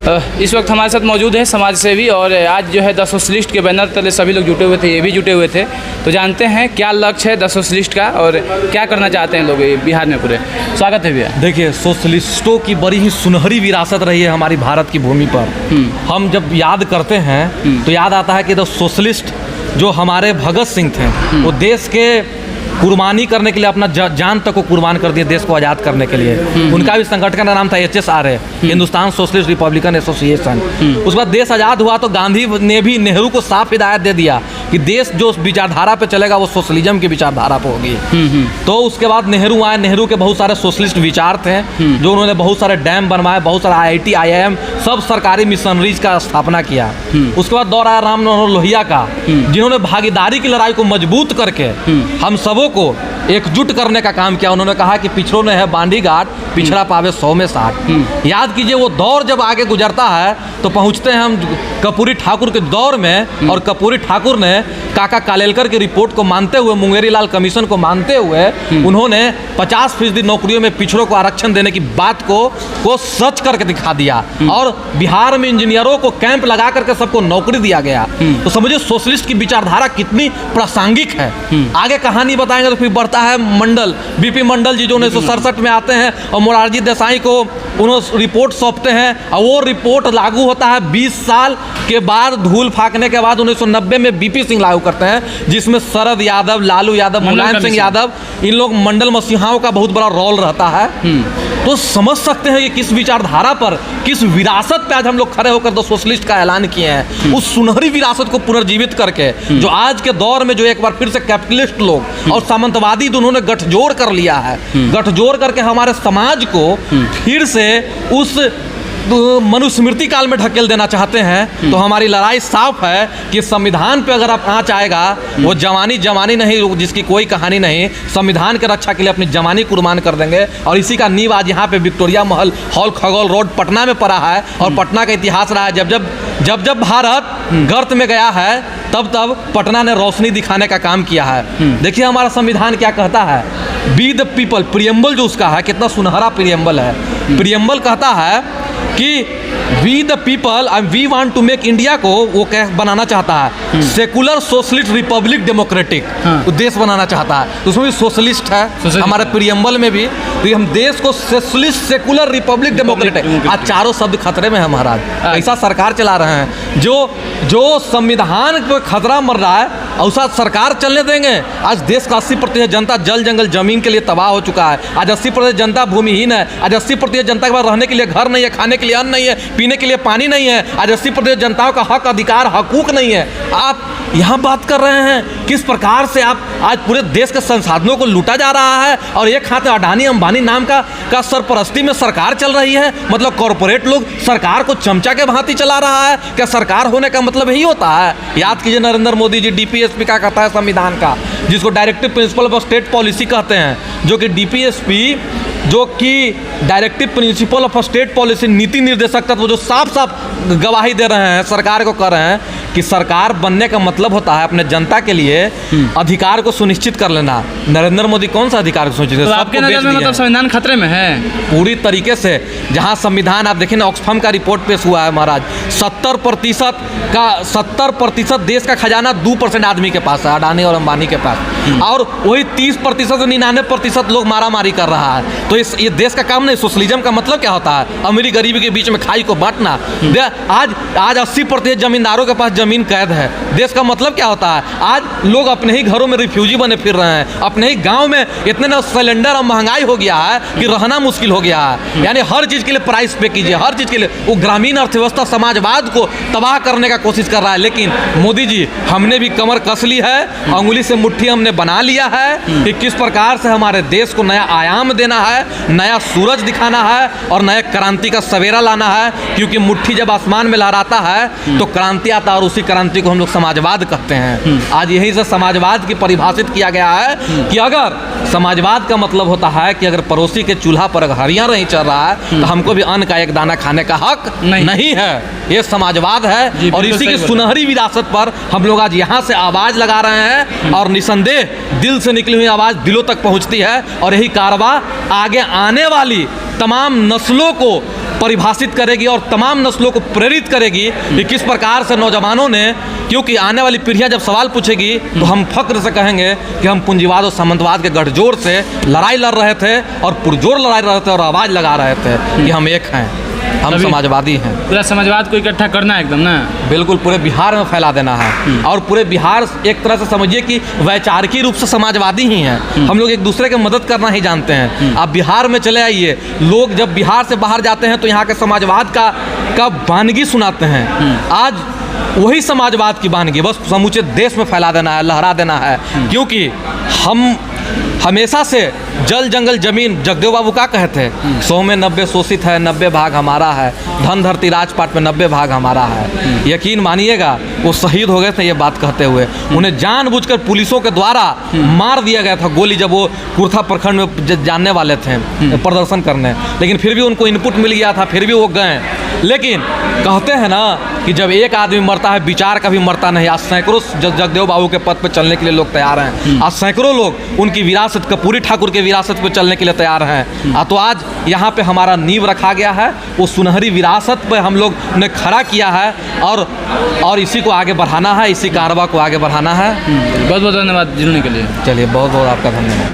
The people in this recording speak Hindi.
इस वक्त हमारे साथ मौजूद है समाज सेवी और आज जो है द सोशलिस्ट के बैनर तले सभी लोग जुटे हुए थे, ये भी जुटे हुए थे। तो जानते हैं क्या लक्ष्य है द सोशलिस्ट का और क्या करना चाहते हैं लोग बिहार में पूरे। स्वागत है भैया। देखिए, सोशलिस्टों की बड़ी ही सुनहरी विरासत रही है हमारी भारत की भूमि पर। हम जब याद करते हैं तो याद आता है कि द सोशलिस्ट जो हमारे भगत सिंह थे वो देश के कुर्बानी करने के लिए अपना जान तक को कुर्बान कर दिए देश को आज़ाद करने के लिए। उनका भी संगठन का नाम था HSRA, Hindustan socialist Republican association. उसके बाद देश आज़ाद हुआ तो गांधी ने भी नेहरू को साफ हिदायत दे दिया कि देश जो विचारधारा पे चलेगा वो सोशलिज्म की विचारधारा पे होगी। तो उसके बाद नेहरू आए, नेहरू के बहुत सारे सोशलिस्ट विचार थे जो उन्होंने बहुत सारे डैम बनवाए, बहुत सारे IIT IIM सब सरकारी मिशनरीज का स्थापना किया। उसके बाद दौर आया राम मनोहर लोहिया का, जिन्होंने भागीदारी की लड़ाई को मजबूत करके हम सबों को एकजुट करने का काम किया। उन्होंने कहा कि पिछड़ों ने है बांडी घाट, पिछड़ा पावे 100 में 60। याद कीजिए, वो दौर जब आगे गुजरता है तो पहुंचते हैं हम कर्पूरी ठाकुर के दौर में, और कर्पूरी ठाकुर ने काका कालेलकर की रिपोर्ट को मानते हुए, मुंगेरी लाल कमीशन को मानते हुए उन्होंने 50% नौकरियों में पिछड़ों को आरक्षण देने की बात को सच करके दिखा दिया। और बिहार में इंजीनियरों को कैंप लगा करके सबको नौकरी दिया गया। तो समझिए सोशलिस्ट की विचारधारा कितनी प्रासंगिक है। आगे कहानी बताएंगे तो फिर बढ़ता है मंडल, BP मंडल जी जो 1967 में आते हैं और मोरारजी देसाई को उन्होंने रिपोर्ट सौंपते हैं और वो रिपोर्ट लागू होता है 20 साल के बाद, धूल फाकने के बाद 1990 में BP सिंह लागू करते हैं, जिसमें शरद यादव, लालू यादव, मुलायम सिंह यादव, इन लोग मंडल मसीहाओं का बहुत बड़ा रोल रहता है। तो समझ सकते हैं कि किस विचारधारा पर, किस विरासत पे आज हम लोग खड़े होकर दो सोशलिस्ट का ऐलान किए हैं। उस सुनहरी विरासत को पुनर्जीवित करके जो आज के दौर में जो एक बार फिर से कैपिटलिस्ट लोग और सामंतवादी दोनों ने गठजोड़ कर लिया है, गठजोड़ करके हमारे समाज को फिर से उस मनुस्मृति काल में ढकेल देना चाहते हैं। तो हमारी लड़ाई साफ है कि संविधान पे अगर आप आँच आएगा, वो जवानी नहीं जिसकी कोई कहानी नहीं, संविधान के रक्षा के लिए अपनी जवानी कुर्बान कर देंगे। और इसी का नींव आज यहाँ पे विक्टोरिया महल हॉल खगोल रोड पटना में पड़ा है। और पटना का इतिहास रहा है, जब भारत गर्त में गया है तब पटना ने रोशनी दिखाने का काम किया है। देखिए हमारा संविधान क्या कहता है, बी द पीपल, प्रियम्बल जो उसका है, कितना सुनहरा प्रियम्बल है। प्रियम्बल कहता है कि we the people and we want to make India को, वो क्या बनाना चाहता है, सेकुलर सोशलिस्ट रिपब्लिक डेमोक्रेटिक देश बनाना चाहता है। तो उसमें भी सोशलिस्ट है हमारे प्रियम्बल में भी। तो हम देश को सोशलिस्ट सेकुलर रिपब्लिक डेमोक्रेटिक, आज चारों शब्द खतरे में है महाराज। ऐसा सरकार चला रहे हैं जो संविधान पे खतरा मर रहा है, ऐसा सरकार चलने देंगे। आज देश का 80% जनता जल जंगल जमीन के लिए तबाह हो चुका है। आज 80% जनता भूमिहीन है। आज 80% जनता के पास रहने के लिए घर नहीं है, खाने के लिए अन्न नहीं है, पीने के लिए पानी नहीं है। आज 80% जनताओं का हक, अधिकार, हकूक नहीं है। आप यहाँ बात कर रहे हैं किस प्रकार से आप आज पूरे देश के संसाधनों को लूटा जा रहा है और एक हाथ में अडानी अंबानी नाम का सरपरस्ती में सरकार चल रही है। मतलब कॉरपोरेट लोग सरकार को चमचा के भांति चला रहा है। क्या सरकार होने का मतलब यही होता है? याद कीजिए नरेंद्र मोदी जी DPSP का कहता है संविधान का, जिसको directive principle of state policy कहते हैं, जो कि DPSP जो कि directive principle of state policy, नीति निर्देशक तत्व जो साफ साफ गवाही दे रहे हैं, सरकार को कर रहे हैं कि सरकार बनने का मतलब होता है अपने जनता के लिए अधिकार को सुनिश्चित कर लेना। नरेंद्र मोदी कौन सा अधिकार को सुनिश्चित? तो आपके नजर में मतलब संविधान खतरे में है पूरी तरीके से। जहां संविधान आप देखिए ना, ऑक्सफैम का रिपोर्ट पेश हुआ है महाराज, 70% देश का खजाना 2% आदमी के पास है, अडानी और अंबानी के पास, और वही 30% से 99% लोग मारामारी कर रहा है। तो ये देश का काम नहीं। सोशलिज्म का मतलब क्या होता है? अमीरी गरीबी के बीच में खाई को बांटना। आज 80% जमींदारों के पास जमीन कैद है। देश का मतलब क्या होता है? आज लोग अपने ही घरों में रिफ्यूजी बने फिर रहे हैं। अपने ही गांव में इतने ना सिलेंडर और महंगाई हो गया है कि रहना मुश्किल हो गया है। यानी हर चीज़ के लिए प्राइस पे कीजिए, हर चीज़ के लिए। वो ग्रामीण अर्थव्यवस्था समाजवाद को तबाह करने का कोशिश कर रहा है। लेकिन मोदी जी, हमने भी कमर कस ली है, अंगुली से मुट्ठी हमने बना लिया है कि किस प्रकार से हमारे देश को नया आयाम देना है, नया सूरज दिखाना है और नया क्रांति का सवेरा लाना है। क्योंकि मुट्ठी जब आसमान में लहराता है तो क्रांति आता है, और उसी क्रांति को हम लोग समाजवाद कहते हैं। आज यही से समाजवाद की परिभाषित किया गया है कि अगर समाजवाद का मतलब होता है कि अगर पड़ोसी के चूल्हा पर हरियाँ नहीं चल रहा है तो हमको भी अन्न का एक दाना खाने का हक नहीं है। ये समाजवाद है। और इसी की सुनहरी विरासत पर हम लोग आज यहाँ से आवाज़ लगा रहे हैं, और निसंदेह दिल से निकली हुई आवाज़ दिलों तक पहुँचती है। और यही कारवां आगे आने वाली तमाम नस्लों को परिभाषित करेगी और तमाम नस्लों को प्रेरित करेगी कि किस प्रकार से नौजवानों ने, क्योंकि आने वाली पीढ़ियां जब सवाल पूछेगी तो हम फक्र से कहेंगे कि हम पूंजीवाद और सामंतवाद के गठजोड़ से लड़ाई लड़ रहे थे और पुरजोर लड़ाई लड़ रहे थे और आवाज़ लगा रहे थे कि हम एक हैं, हम समाजवादी हैं। पूरा समाजवाद को इकट्ठा करना है एकदम ना, बिल्कुल पूरे बिहार में फैला देना है। और पूरे बिहार एक तरह से समझिए कि वैचारिकी रूप से समाजवादी ही हैं। हम लोग एक दूसरे की मदद करना ही जानते हैं। आप बिहार में चले आइए, लोग जब बिहार से बाहर जाते हैं तो यहाँ के समाजवाद का वानगी सुनाते हैं। आज वही समाजवाद की वानगी बस समूचे देश में फैला देना है, लहरा देना है। क्योंकि हम हमेशा से जल जंगल जमीन, जगदेव बाबू का कहते हैं 100 में 90 शोषित है, 90 भाग हमारा है, धन धरती राजपाट में 90 भाग हमारा है। यकीन मानिएगा वो शहीद हो गए थे ये बात कहते हुए। उन्हें जानबूझकर पुलिसों के द्वारा मार दिया गया था गोली, जब वो कुर्था प्रखंड में जानने वाले थे प्रदर्शन करने, लेकिन फिर भी उनको इनपुट मिल गया था, फिर भी वो गए। लेकिन कहते हैं ना कि जब एक आदमी मरता है विचार कभी मरता नहीं। आज सैकड़ों जगदेव बाबू के पद पर चलने के लिए लोग तैयार हैं। आज सैकड़ों लोग उनकी विरासत, कपूरी ठाकुर के विरासत पर चलने के लिए तैयार हैं। तो आज यहाँ पे हमारा नींव रखा गया है, वो सुनहरी विरासत पे हम लोग ने खड़ा किया है और इसी को आगे बढ़ाना है, इसी कारवा को आगे बढ़ाना है। बहुत बहुत धन्यवाद जुड़ने के लिए। चलिए बहुत बहुत आपका धन्यवाद।